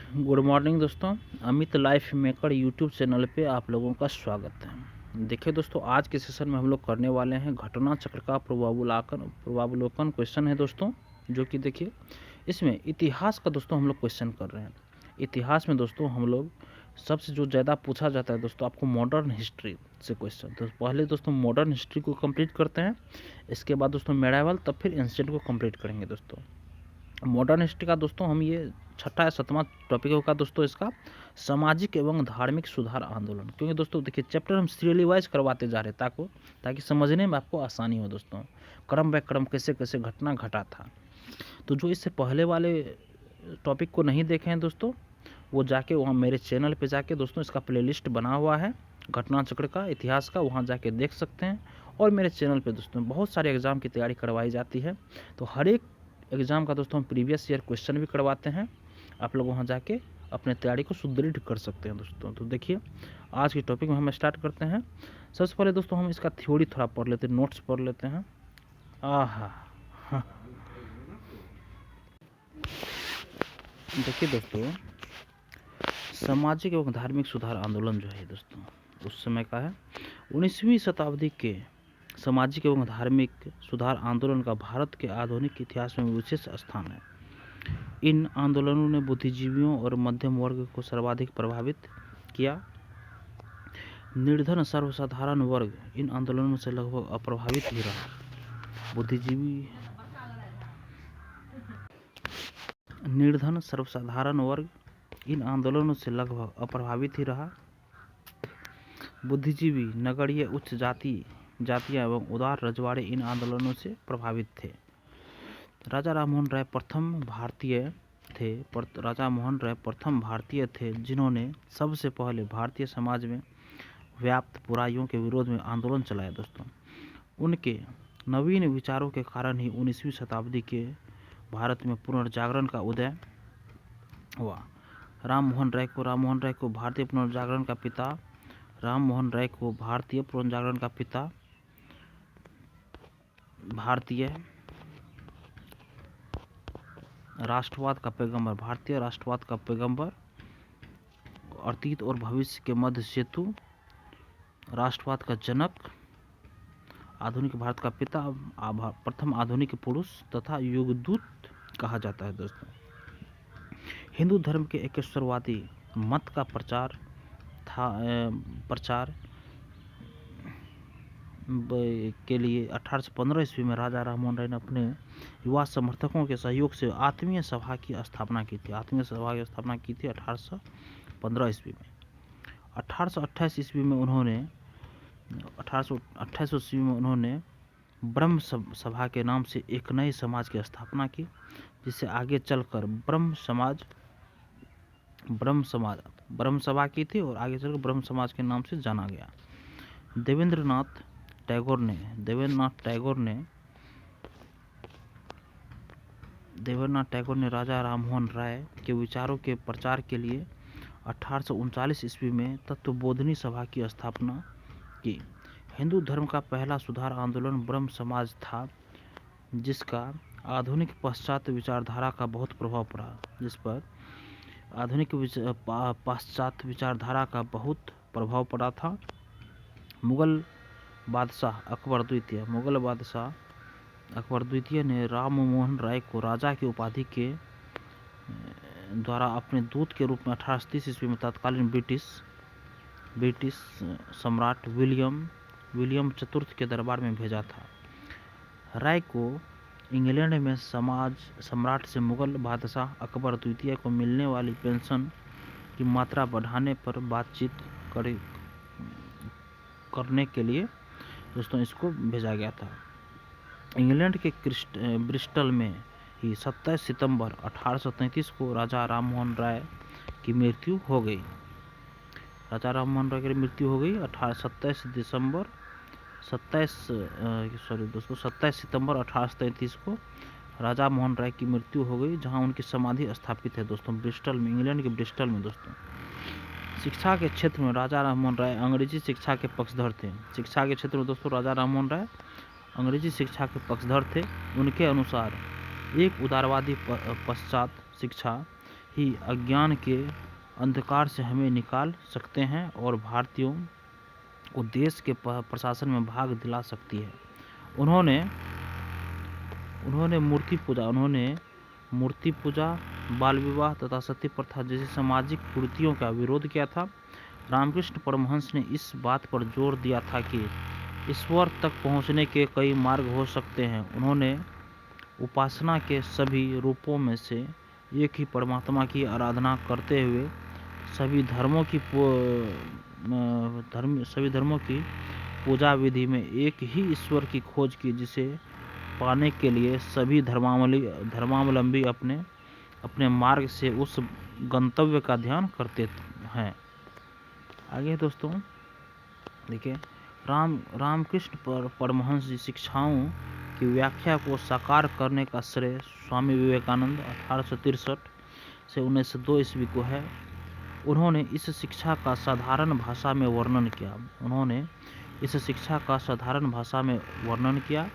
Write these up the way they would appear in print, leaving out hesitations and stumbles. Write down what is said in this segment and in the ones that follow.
Good morning दोस्तों। Amit life maker YouTube channel पे आप लोगों का स्वागत है। देखिए दोस्तों, आज के सेशन में हम लोग करने वाले हैं घटना चक्र का पूर्वावलोकन क्वेश्चन है दोस्तों, जो कि देखिए इसमें इतिहास का दोस्तों हम लोग क्वेश्चन कर रहे हैं। इतिहास में दोस्तों हम लोग सबसे जो ज़्यादा पूछा जाता है दोस्तों आपको मॉडर्न हिस्ट्री से क्वेश्चन। तो पहले दोस्तों मॉडर्न हिस्ट्री को कंप्लीट करते हैं, इसके बाद दोस्तों मेडाइवल, तब फिर एंशिएंट को कंप्लीट करेंगे दोस्तों। मॉडर्न हिस्ट्री का दोस्तों हम ये छठा या सातवां टॉपिक होगा दोस्तों इसका, सामाजिक एवं धार्मिक सुधार आंदोलन। क्योंकि दोस्तों देखिए चैप्टर हम सीरियली वाइज करवाते जा रहे हैं ताकि समझने में आपको आसानी हो दोस्तों, क्रम बाय क्रम कैसे कैसे घटना घटा था। तो जो इससे पहले वाले टॉपिक को नहीं देखे हैं दोस्तों, वो जाके वहाँ मेरे चैनल पे जाके दोस्तों इसका प्लेलिस्ट बना हुआ है घटना चक्र का, इतिहास का, वहाँ जाके देख सकते हैं। और मेरे चैनल पे दोस्तों बहुत सारे एग्ज़ाम की तैयारी करवाई जाती है, तो हर एक एग्ज़ाम का दोस्तों हम प्रीवियस ईयर क्वेश्चन भी करवाते हैं। आप लोग वहाँ जाके अपने तैयारी को सुदृढ़ कर सकते हैं दोस्तों। तो देखिए आज के टॉपिक में हम स्टार्ट करते हैं। सबसे पहले दोस्तों हम इसका थ्योरी थोड़ा पढ़ लेते हैं, नोट्स पढ़ लेते हैं। देखिए दोस्तों, सामाजिक एवं धार्मिक सुधार आंदोलन जो है दोस्तों उस समय का है। 19वीं शताब्दी के सामाजिक एवं धार्मिक सुधार आंदोलन का भारत के आधुनिक इतिहास में विशेष स्थान है। इन आंदोलनों ने बुद्धिजीवियों और मध्यम वर्ग को सर्वाधिक प्रभावित किया। निर्धन सर्वसाधारण वर्ग इन आंदोलनों से लगभग अप्रभावित ही रहा। निर्धन सर्वसाधारण वर्ग इन आंदोलनों से लगभग अप्रभावित ही रहा। बुद्धिजीवी, नगरीय, उच्च जातियां एवं उदार रजवाड़े इन आंदोलनों से प्रभावित थे। राजा राममोहन राय प्रथम भारतीय थे जिन्होंने सबसे पहले भारतीय समाज में व्याप्त बुराइयों के विरोध में आंदोलन चलाया दोस्तों। उनके नवीन विचारों के कारण ही 19वीं शताब्दी के भारत में पुनर्जागरण का उदय हुआ। राममोहन राय को भारतीय पुनर्जागरण का पिता, भारतीय राष्ट्रवाद का पैगंबर, अतीत और भविष्य के मध्य सेतु, राष्ट्रवाद का जनक, आधुनिक भारत का पिता, प्रथम आधुनिक पुरुष तथा युगदूत कहा जाता है दोस्तों। हिंदू धर्म के एकेश्वरवादी मत का प्रचार के लिए 1815 ईस्वी में राजा राममोहन राय ने अपने युवा समर्थकों के सहयोग से आत्मीय सभा की स्थापना की थी। 1815 ईस्वी में। 1828 ईस्वी में उन्होंने ब्रह्म सभा के नाम से एक नए समाज की स्थापना की, जिसे आगे चलकर ब्रह्म सभा की थी और आगे चलकर ब्रह्म समाज के नाम से जाना गया। देवेंद्रनाथ टैगोर ने राजा राममोहन राय के विचारों के प्रचार के लिए 1839 ईस्वी में तत्वबोधिनी सभा की स्थापना की। हिंदू धर्म का पहला सुधार आंदोलन ब्रह्म समाज था, जिसका आधुनिक पाश्चात्य विचारधारा का बहुत प्रभाव पड़ा था। मुगल बादशाह अकबर द्वितीय ने राममोहन राय को राजा की उपाधि के द्वारा अपने दूत के रूप में 1830 ईस्वी में तत्कालीन ब्रिटिश सम्राट विलियम चतुर्थ के दरबार में भेजा था। राय को इंग्लैंड में सम्राट से मुगल बादशाह अकबर द्वितीय को मिलने वाली पेंशन की मात्रा बढ़ाने पर बातचीत करने के लिए दोस्तों इसको भेजा गया था। इंग्लैंड के ब्रिस्टल में ही 27 सितंबर 1833 को राजा राममोहन राय की मृत्यु हो गई। 27 सितंबर 1833 को राजा मोहन राय की मृत्यु हो गई, जहां उनकी समाधि स्थापित है दोस्तों ब्रिस्टल में, इंग्लैंड के ब्रिस्टल में दोस्तों। शिक्षा के क्षेत्र में राजा राममोहन राय अंग्रेजी शिक्षा के पक्षधर थे। शिक्षा के क्षेत्र में दोस्तों राजा राममोहन राय अंग्रेजी शिक्षा के पक्षधर थे। उनके अनुसार एक उदारवादी पश्चात शिक्षा ही अज्ञान के अंधकार से हमें निकाल सकते हैं और भारतीयों को देश के प्रशासन में भाग दिला सकती है। उन्होंने मूर्ति पूजा, बाल विवाह तथा सती प्रथा जैसी सामाजिक कुरीतियों का विरोध किया था। रामकृष्ण परमहंस ने इस बात पर जोर दिया था कि ईश्वर तक पहुंचने के कई मार्ग हो सकते हैं। उन्होंने उपासना के सभी रूपों में से एक ही परमात्मा की आराधना करते हुए सभी धर्मों की पूजा विधि में एक ही ईश्वर की खोज की, जिसे पाने के लिए सभी धर्मावलंबी अपने मार्ग से उस गंतव्य का ध्यान करते हैं। आगे दोस्तों देखिए, रामकृष्ण परमहंस जी शिक्षाओं की व्याख्या को साकार करने का श्रेय स्वामी विवेकानंद 1863 से 1902 ईस्वी को है। उन्होंने इस शिक्षा का साधारण भाषा में वर्णन किया।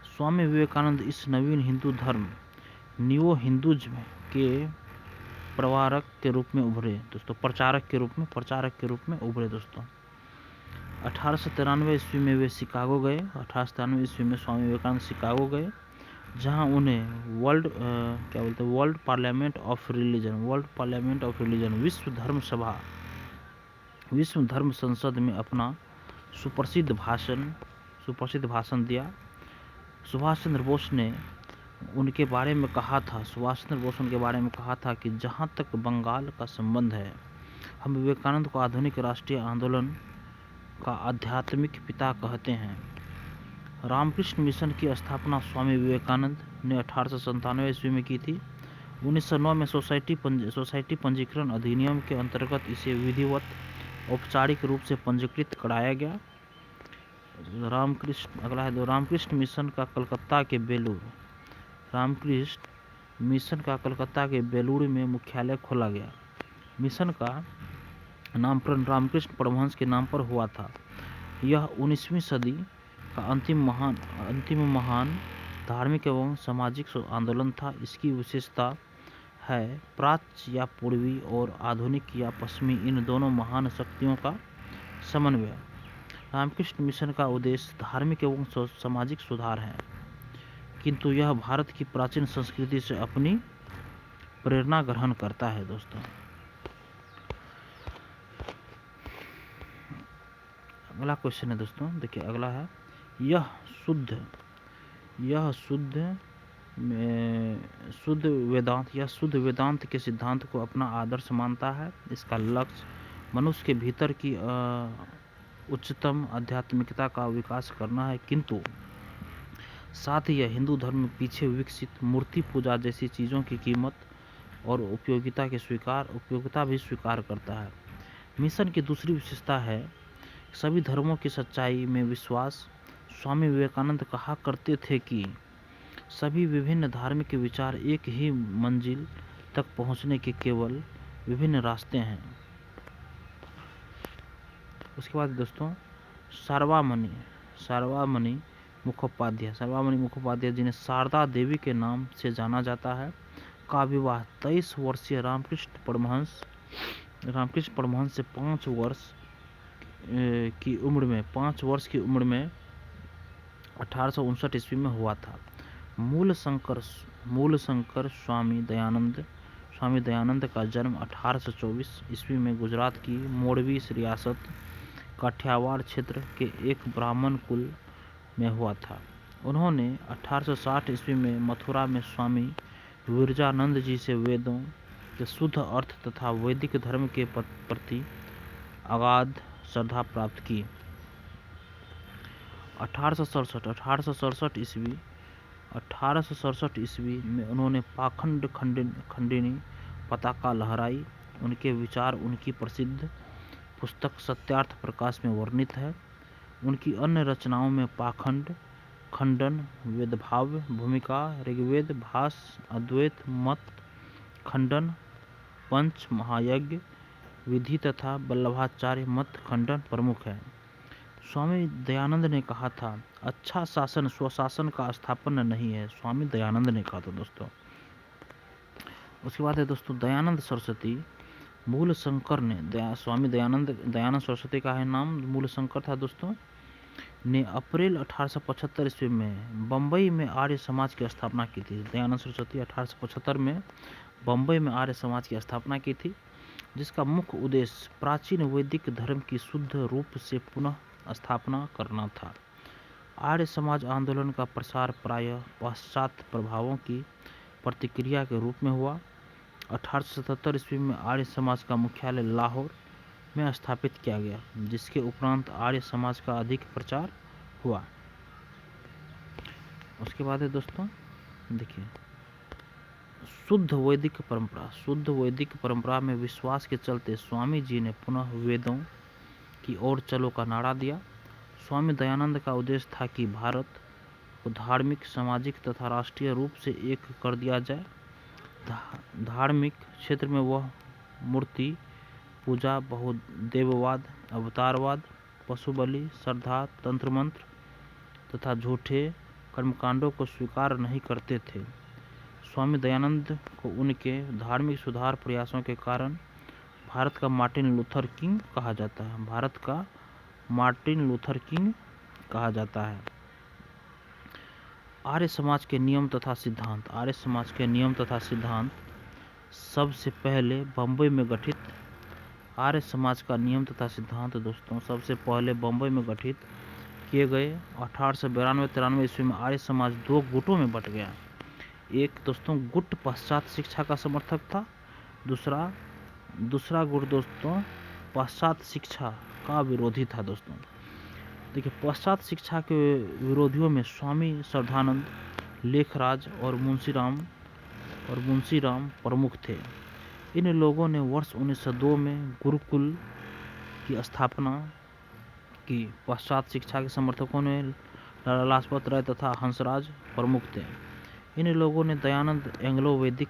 स्वामी विवेकानंद इस नवीन हिंदू धर्म न्यू हिंदुज्म के प्रचारक के रूप में उभरे दोस्तों। 1893 ईस्वी में वे शिकागो गए। 1893 ईस्वी में स्वामी विवेकानंद शिकागो गए, जहां उन्हें वर्ल्ड पार्लियामेंट ऑफ रिलीजन विश्व धर्म संसद में अपना सुप्रसिद्ध भाषण दिया। सुभाष चंद्र बोस ने उनके बारे में कहा था कि जहाँ तक बंगाल का संबंध है, हम विवेकानंद को आधुनिक राष्ट्रीय आंदोलन का आध्यात्मिक पिता कहते हैं। रामकृष्ण मिशन की स्थापना स्वामी विवेकानंद ने 1897 ईस्वी में की थी। 1909 में सोसाइटी पंजीकरण अधिनियम के अंतर्गत इसे विधिवत औपचारिक रूप से पंजीकृत कराया गया। रामकृष्ण मिशन का कलकत्ता के बेलूर में मुख्यालय खोला गया। मिशन का नामकरण रामकृष्ण परमहंस के नाम पर हुआ था। यह 19वीं सदी का अंतिम महान धार्मिक एवं सामाजिक आंदोलन था। इसकी विशेषता है प्राच्य या पूर्वी और आधुनिक या पश्चिमी इन दोनों महान शक्तियों का समन्वय। रामकृष्ण मिशन का उद्देश्य धार्मिक एवं सामाजिक सुधार है, किंतु यह भारत की प्राचीन संस्कृति से अपनी प्रेरणा ग्रहण करता है दोस्तों। अगला क्वेश्चन है दोस्तों, देखिए अगला है, यह शुद्ध वेदांत के सिद्धांत को अपना आदर्श मानता है। इसका लक्ष्य मनुष्य के भीतर की उच्चतम आध्यात्मिकता का विकास करना है, किंतु साथ ही यह हिंदू धर्म में पीछे विकसित मूर्ति पूजा जैसी चीज़ों की कीमत और उपयोगिता भी स्वीकार करता है। मिशन की दूसरी विशेषता है सभी धर्मों की सच्चाई में विश्वास। स्वामी विवेकानंद कहा करते थे कि सभी विभिन्न धार्मिक विचार एक ही मंजिल तक पहुंचने के केवल विभिन्न रास्ते हैं। उसके बाद दोस्तों सर्वामणि मुखोपाध्याय जिन्हें शारदा देवी के नाम से जाना जाता है, का विवाह 23 वर्षीय रामकृष्ण परमहंस से 5 वर्ष की उम्र में 1859 ईस्वी में हुआ था। मूल शंकर स्वामी दयानंद का जन्म 1824 ईस्वी में गुजरात की मोरबी रियासत काठियावाड़ क्षेत्र के एक ब्राह्मण कुल में हुआ था। उन्होंने 1860 ईस्वी में मथुरा में स्वामी विरजानंद जी से वेदों के शुद्ध अर्थ तथा वैदिक धर्म के प्रति अगाध श्रद्धा प्राप्त की। 1867 ईस्वी में उन्होंने पाखंड खंडिनी पताका लहराई। उनके विचार उनकी प्रसिद्ध पुस्तक सत्यार्थ प्रकाश में वर्णित है। उनकी अन्य रचनाओं में पाखंड खंडन, वेदभाव भूमिका, ऋग्वेद भाष्य, अद्वैत मत खंडन, पंच महायज्ञ विधि तथा वल्लभाचार्य मत खंडन प्रमुख है। स्वामी दयानंद ने कहा था, अच्छा शासन स्वशासन का स्थापन नहीं है। स्वामी दयानंद ने कहा था दोस्तों। उसके बाद है दोस्तों दयानंद सरस्वती। मूल शंकर ने स्वामी दयानंद सरस्वती का है नाम, मूल शंकर था दोस्तों, ने अप्रैल 1875 ईस्वी में बम्बई में आर्य समाज की स्थापना की थी। दयानंद सरस्वती 1875 में बम्बई में आर्य समाज की स्थापना की थी, जिसका मुख्य उद्देश्य प्राचीन वैदिक धर्म की शुद्ध रूप से पुनः स्थापना करना था। आर्य समाज आंदोलन का प्रसार प्रायः पाश्चात्य प्रभावों की प्रतिक्रिया के रूप में हुआ। 1877 ईस्वी में आर्य समाज का मुख्यालय लाहौर में स्थापित किया गया, जिसके उपरांत आर्य समाज का अधिक प्रचार हुआ। उसके बाद है दोस्तों देखिए शुद्ध वैदिक परंपरा में विश्वास के चलते स्वामी जी ने पुनः वेदों की ओर चलो का नारा दिया। स्वामी दयानंद का उद्देश्य था कि भारत को धार्मिक, सामाजिक तथा राष्ट्रीय रूप से एक कर दिया जाए। धार्मिक क्षेत्र में वह मूर्ति पूजा, बहुदेववाद, अवतारवाद, पशु बलि, श्रद्धा, तंत्र मंत्र तथा झूठे कर्मकांडों को स्वीकार नहीं करते थे। स्वामी दयानंद को उनके धार्मिक सुधार प्रयासों के कारण भारत का मार्टिन लूथर किंग कहा जाता है। आर्य समाज के नियम तथा सिद्धांत सबसे पहले बम्बई में गठित किए गए। 1892-93 ईस्वी में आर्य समाज दो गुटों में बट गया। एक दोस्तों गुट पाश्चात्य शिक्षा का समर्थक था, दूसरा गुट दोस्तों पाश्चात्य शिक्षा का विरोधी था। दोस्तों देखिए पाश्चात्य शिक्षा के विरोधियों में स्वामी श्रद्धानंद, लेखराज और मुंशीराम प्रमुख थे। इन लोगों ने वर्ष 1902 में गुरुकुल की स्थापना की। पाश्चात्य शिक्षा के समर्थकों में लाला लाजपत राय तथा हंसराज प्रमुख थे। इन लोगों ने दयानंद एंग्लो वैदिक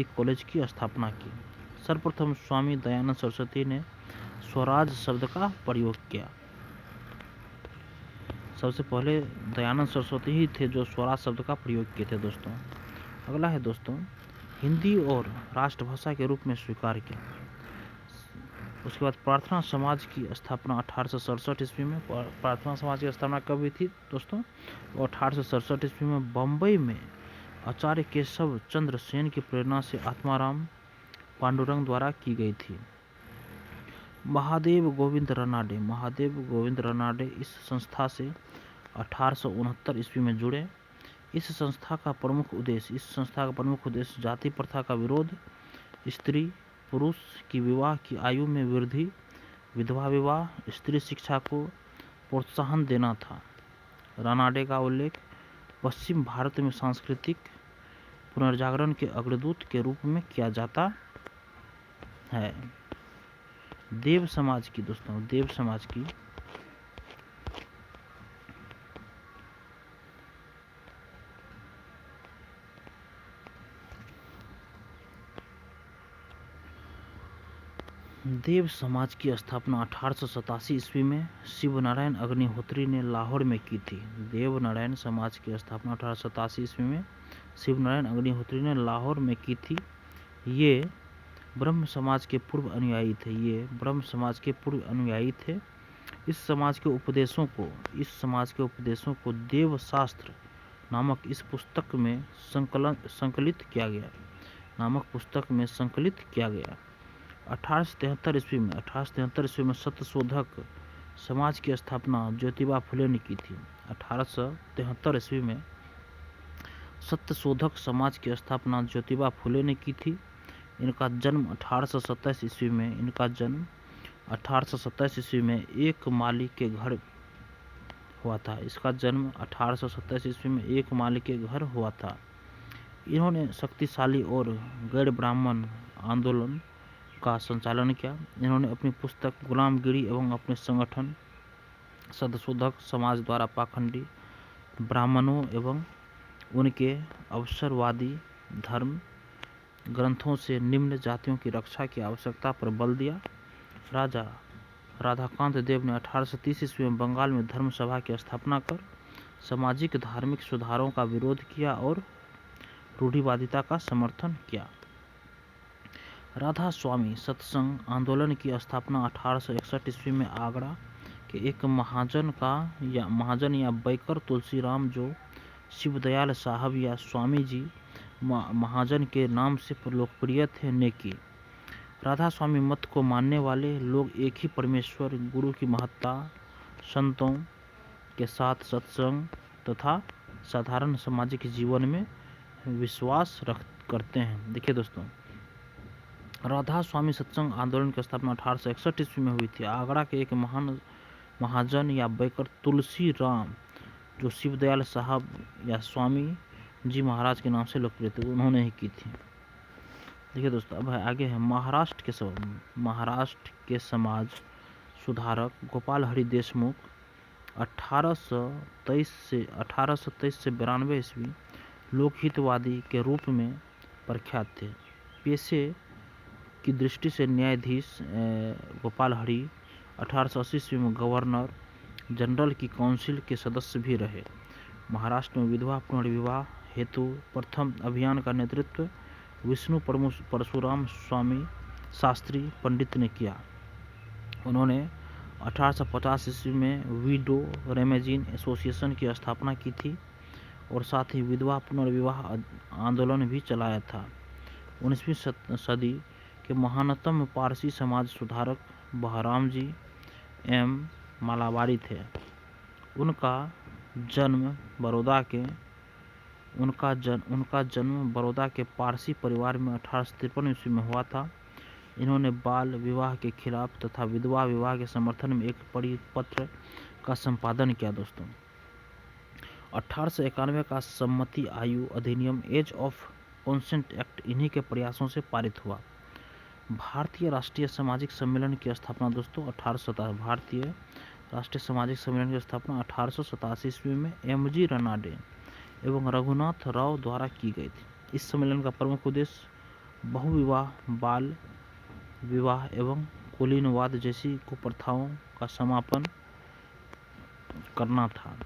कॉलेज की स्थापना की। सर्वप्रथम स्वामी दयानंद सरस्वती ने स्वराज शब्द का प्रयोग किया। सबसे पहले दयानंद सरस्वती ही थे जो स्वराज शब्द का प्रयोग किए थे। दोस्तों अगला है दोस्तों हिंदी और राष्ट्रभाषा के रूप में स्वीकार किया। उसके बाद प्रार्थना समाज की स्थापना 1867 ईस्वी में। प्रार्थना समाज की स्थापना कब हुई थी दोस्तों? 1867 ईस्वी में बम्बई में आचार्य केशव चंद्र सेन की प्रेरणा से आत्माराम पांडुरंग द्वारा की गई थी। महादेव गोविंद रनाडे इस संस्था से 1869 ईस्वी में जुड़े। इस संस्था का प्रमुख उद्देश्य जाति प्रथा का विरोध, स्त्री पुरुष की विवाह की आयु में वृद्धि, विधवा विवाह, स्त्री शिक्षा को प्रोत्साहन देना था। रनाडे का उल्लेख पश्चिम भारत में सांस्कृतिक पुनर्जागरण के अग्रदूत के रूप में किया जाता है। देव समाज की स्थापना 1887 ईस्वी में शिवनारायण अग्निहोत्री ने लाहौर में की थी। देवनारायण समाज की स्थापना 1887 ईस्वी में शिवनारायण अग्निहोत्री ने लाहौर में की थी। ये ब्रह्म समाज के पूर्व अनुयायी थे। इस समाज के उपदेशों को देव शास्त्र नामक इस पुस्तक में संकलित किया गया। 1873 ईस्वी में सत्यशोधक समाज की स्थापना ज्योतिबा फुले ने की थी। 1873 ईस्वी में सत्यशोधक समाज की स्थापना ज्योतिबा फुले ने की थी। इनका जन्म 1827 ईस्वी में एक माली के घर हुआ था। इन्होंने शक्तिशाली और गैर ब्राह्मण आंदोलन का संचालन किया। इन्होंने अपनी पुस्तक गुलामगिरी एवं अपने संगठन सत्यशोधक समाज द्वारा पाखंडी ब्राह्मणों एवं उनके अवसरवादी धर्म ग्रंथों से निम्न जातियों की रक्षा की आवश्यकता पर बल दिया। राजा राधाकांत देव ने 1830 ईस्वी में बंगाल में धर्म सभा की स्थापना कर सामाजिक धार्मिक सुधारों का विरोध किया और रूढ़िवादिता का समर्थन किया। राधा स्वामी सत्संग आंदोलन की स्थापना 1861 ईस्वी में आगरा के एक महाजन या बैकर तुलसीराम जो शिवदयाल साहब या स्वामी जी महाजन के नाम से लोकप्रिय थे ने की। राधा स्वामी मत को मानने वाले लोग एक ही परमेश्वर गुरु की महत्ता, संतों के साथ सत्संग तथा साधारण सामाजिक जीवन में विश्वास करते हैं। देखिए दोस्तों, राधा स्वामी सत्संग आंदोलन की स्थापना 1861 ईस्वी में हुई थी। आगरा के एक महान महाजन या बैकर तुलसी राम जो शिवदयाल साहब या स्वामी जी महाराज के नाम से लोकप्रिय थे, उन्होंने ही की थी। देखिए दोस्तों, अब आगे है महाराष्ट्र के समाज सुधारक गोपाल हरि देशमुख 1823 से 92 ईस्वी लोकहितवादी के रूप में प्रख्यात थे। पेशे की दृष्टि से न्यायाधीश गोपाल हरि 1880 ईस्वी में गवर्नर जनरल की काउंसिल के सदस्य भी रहे। महाराष्ट्र में विधवा पुनर्विवाह हेतु प्रथम अभियान का नेतृत्व विष्णु परशुराम स्वामी शास्त्री पंडित ने किया। उन्होंने 1850 ईस्वी में विडो रेमेजिन एसोसिएशन की स्थापना की थी और साथ ही विधवा पुनर्विवाह आंदोलन भी चलाया था। 19वीं सदी के महानतम पारसी समाज सुधारक बहराम जी एम मालाबारी थे। उनका जन्म बड़ौदा के पारसी परिवार में 1853 ईस्वी में हुआ था। इन्होंने बाल विवाह के खिलाफ तथा विधवा विवाह के समर्थन में एक परिपत्र का संपादन किया। दोस्तों, 1891 का सम्मति आयु अधिनियम एज ऑफ कॉन्सेंट एक्ट इन्हीं के प्रयासों से पारित हुआ। भारतीय राष्ट्रीय सामाजिक सम्मेलन की स्थापना दोस्तों 1887 ईस्वी में एम.जी. रनाडे एवं रघुनाथ राव द्वारा की गई थी। इस सम्मेलन का प्रमुख उद्देश्य बहुविवाह, बाल विवाह एवं कुलीनवाद जैसी कुप्रथाओं का समापन करना था।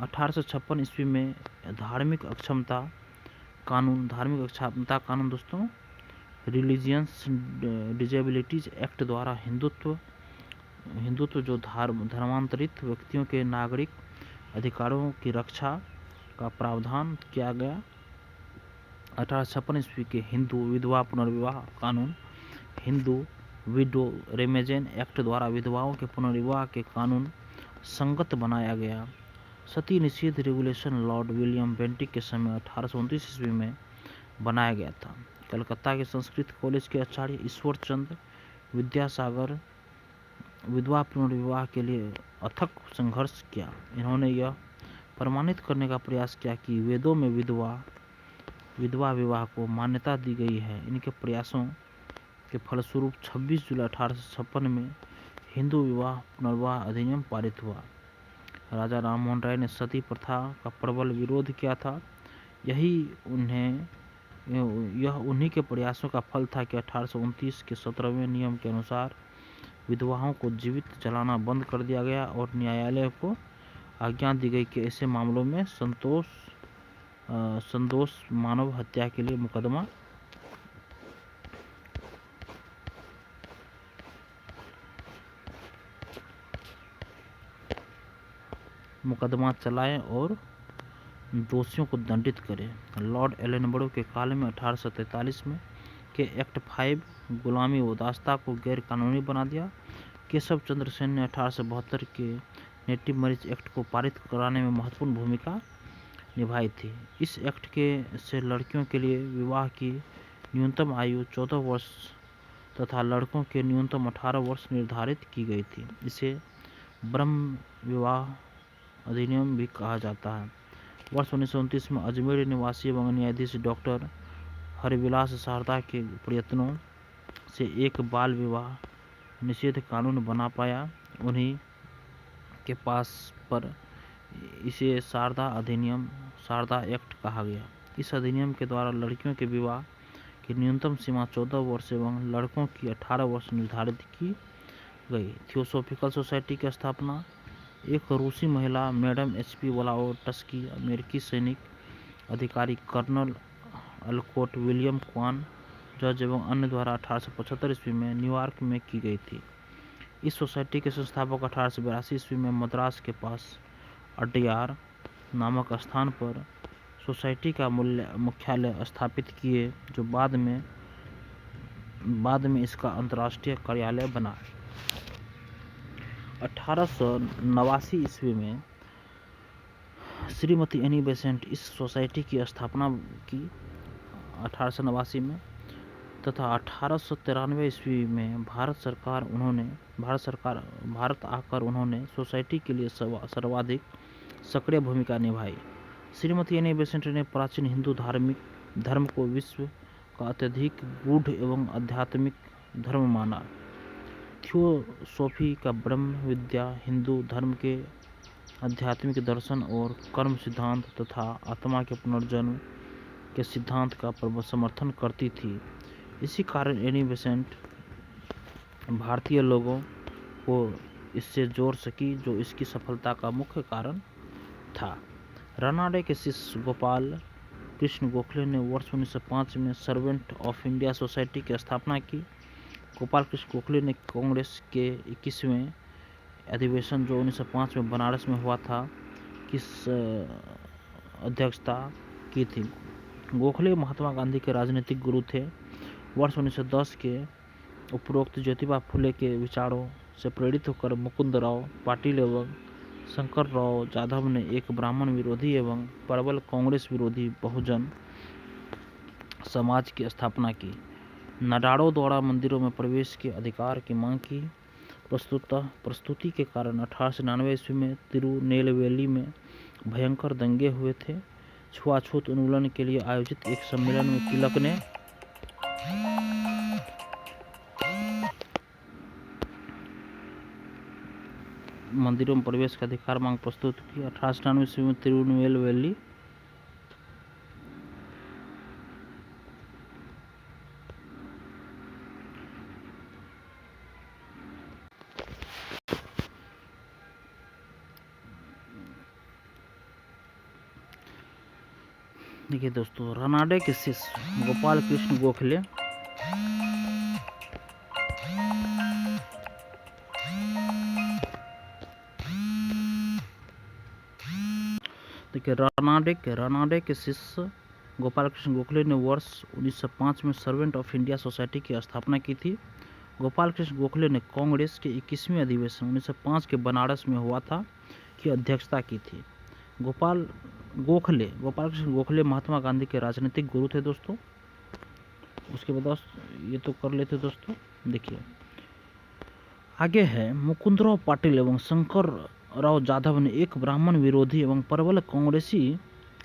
1856 ईस्वी में धार्मिक अक्षमता कानून दोस्तों रिलीजियस डिजेबिलिटीज एक्ट द्वारा हिंदुत्व जो धर्मांतरित व्यक्तियों के नागरिक अधिकारों की रक्षा का प्रावधान किया गया। 1856 ईस्वी के हिंदू विधवा पुनर्विवाह कानून हिंदू विडो रेमेजन एक्ट द्वारा विधवाओं के पुनर्विवाह के कानून संगत बनाया गया। सती निषेध रेगुलेशन लॉर्ड विलियम बेंटिक के समय 1829 ईस्वी में बनाया गया था। कलकत्ता के संस्कृत कॉलेज के आचार्य ईश्वर चंद्र विद्यासागर विधवा पुनर्विवाह के लिए अथक संघर्ष किया। इन्होंने यह प्रमाणित करने का प्रयास किया कि वेदों में विधवा विवाह को मान्यता दी गई है। इनके प्रयासों के फलस्वरूप 26 जुलाई 1856 में हिंदू विवाह पुनर्विवाह अधिनियम पारित हुआ। राजा राममोहन राय ने सती प्रथा का प्रबल विरोध किया था। यह उन्हीं के प्रयासों का फल था कि 1829 के 17वें नियम के अनुसार विधवाओं को जीवित जलाना बंद कर दिया गया और न्यायालय को आज्ञा दी गई कि ऐसे मामलों में संदोष मानव हत्या के लिए मुकदमा चलाएं और दोषियों को दंडित करें। लॉर्ड एलनबरो के काल में 1843 में के एक्ट 5 गुलामी व दास्ता को गैर कानूनी बना दिया। केशव चंद्र सेन ने 1872 के नेटिव मैरिज एक्ट को पारित कराने में महत्वपूर्ण भूमिका निभाई थी। इस एक्ट से लड़कियों के लिए विवाह की न्यूनतम आयु 14 वर्ष तथा लड़कों के न्यूनतम 18 वर्ष निर्धारित की गई थी। इसे ब्रह्म विवाह अधिनियम भी कहा जाता है। वर्ष 1929 में अजमेर निवासी एवं न्यायाधीश डॉक्टर हरिविलास शारदा के प्रयत्नों से एक बाल विवाह निषेध कानून बना पाया। उन्हीं के पास पर इसे शारदा एक्ट कहा गया। इस अधिनियम के द्वारा लड़कियों के विवाह की न्यूनतम सीमा 14 वर्ष एवं लड़कों की 18 वर्ष निर्धारित की गई। थियोसॉफिकल सोसाइटी की स्थापना एक रूसी महिला मैडम एच.पी. ब्लावोटस्की, अमेरिकी सैनिक अधिकारी कर्नल अलकोट, विलियम क्वान जज एवं अन्य द्वारा 1875 ईस्वी में न्यूयॉर्क में की गई थी। इस सोसाइटी के संस्थापक 1882 ईस्वी में मद्रास के पास अड्यार नामक स्थान पर सोसाइटी का मुख्यालय स्थापित किए, जो बाद में इसका अंतर्राष्ट्रीय कार्यालय बना। 1889 ईस्वी में श्रीमती एनी बेसेंट इस सोसाइटी की स्थापना की 1889 में, तथा 1893 ईस्वी में भारत आकर उन्होंने सोसाइटी के लिए सर्वाधिक सक्रिय भूमिका निभाई। श्रीमती एनी बेसेंट ने प्राचीन हिंदू धर्म को विश्व का अत्यधिक गूढ़ एवं आध्यात्मिक धर्म माना। थियोसॉफी का ब्रह्म विद्या, हिंदू धर्म के आध्यात्मिक दर्शन और कर्म सिद्धांत तथा आत्मा के पुनर्जन्म के सिद्धांत का समर्थन करती थी। इसी कारण एनी बेसेंट भारतीय लोगों को इससे जोड़ सकी, जो इसकी सफलता का मुख्य कारण था। रानाडे के शिष्य गोपाल कृष्ण गोखले ने वर्ष 1905 में सर्वेंट ऑफ इंडिया सोसाइटी की स्थापना की। गोपाल कृष्ण गोखले ने कांग्रेस के 21वें अधिवेशन, जो 1905 में बनारस में हुआ था, की अध्यक्षता की थी। गोखले महात्मा गांधी के राजनीतिक गुरु थे। वर्ष 1910 के उपरोक्त ज्योतिबा फुले के विचारों से प्रेरित होकर मुकुंदराव पाटिल एवं शंकरराव जाधव ने एक ब्राह्मण विरोधी एवं प्रबल कांग्रेस विरोधी बहुजन समाज की स्थापना की। नाडारों द्वारा मंदिरों में प्रवेश के अधिकार की मांग की। प्रस्तुति के कारण 1899 ईस्वी में तिरुनेलवेली में भयंकर दंगे हुए थे। छुआछूत उन्मूलन के लिए आयोजित एक सम्मेलन में तिलक ने मंदिरों में प्रवेश का अधिकार मांग प्रस्तुत की। 1899 ईस्वी में तिरुनेलवेली देखिए दोस्तों, रानाडे के शिष्य गोपाल कृष्ण गोखले रानाडे के शिष्य गोपाल कृष्ण गोखले ने वर्ष 1905 में सर्वेंट ऑफ इंडिया सोसाइटी की स्थापना की थी। गोपाल कृष्ण गोखले ने कांग्रेस के 21वें अधिवेशन 1905 के बनारस में हुआ था की अध्यक्षता की थी। गोपाल कृष्ण गोखले महात्मा गांधी के राजनीतिक गुरु थे दोस्तों। उसके बाद ये तो कर लेते दोस्तों। देखिए आगे है, मुकुंदराव पाटिल एवं शंकरराव जाधव ने एक ब्राह्मण विरोधी एवं प्रबल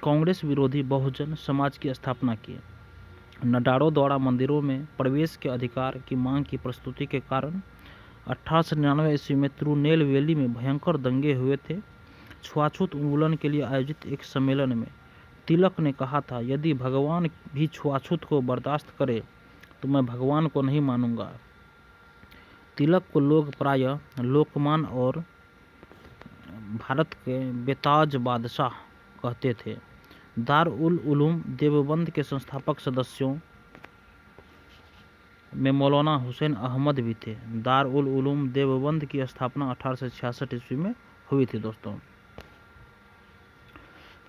कांग्रेस विरोधी बहुजन समाज की स्थापना की। नाडारों द्वारा मंदिरों में प्रवेश के अधिकार की मांग की प्रस्तुति के कारण 1899 ईस्वी में तिरुनेलवेली में भयंकर दंगे हुए थे। छुआछूत उन्मूलन के लिए आयोजित एक सम्मेलन में तिलक ने कहा था, यदि भगवान भी छुआछूत को बर्दाश्त करे तो मैं भगवान को नहीं मानूंगा। तिलक को लोग प्रायः लोकमान और भारत के बेताज बादशाह कहते थे। दार-उल उलूम देवबंद के संस्थापक सदस्यों में मौलाना हुसैन अहमद भी थे। दार-उल उलूम देवबंद की स्थापना 1866 ईस्वी में हुई थी दोस्तों।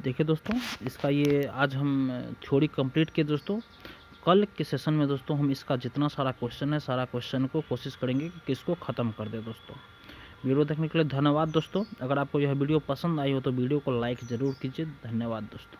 देखिए दोस्तों, इसका ये आज हम थ्योरी कंप्लीट किए दोस्तों। कल के सेशन में दोस्तों हम इसका जितना सारा क्वेश्चन है, सारा क्वेश्चन को कोशिश करेंगे कि इसको ख़त्म कर दे दोस्तों। वीडियो देखने के लिए धन्यवाद दोस्तों। अगर आपको यह वीडियो पसंद आई हो तो वीडियो को लाइक ज़रूर कीजिए। धन्यवाद दोस्तों।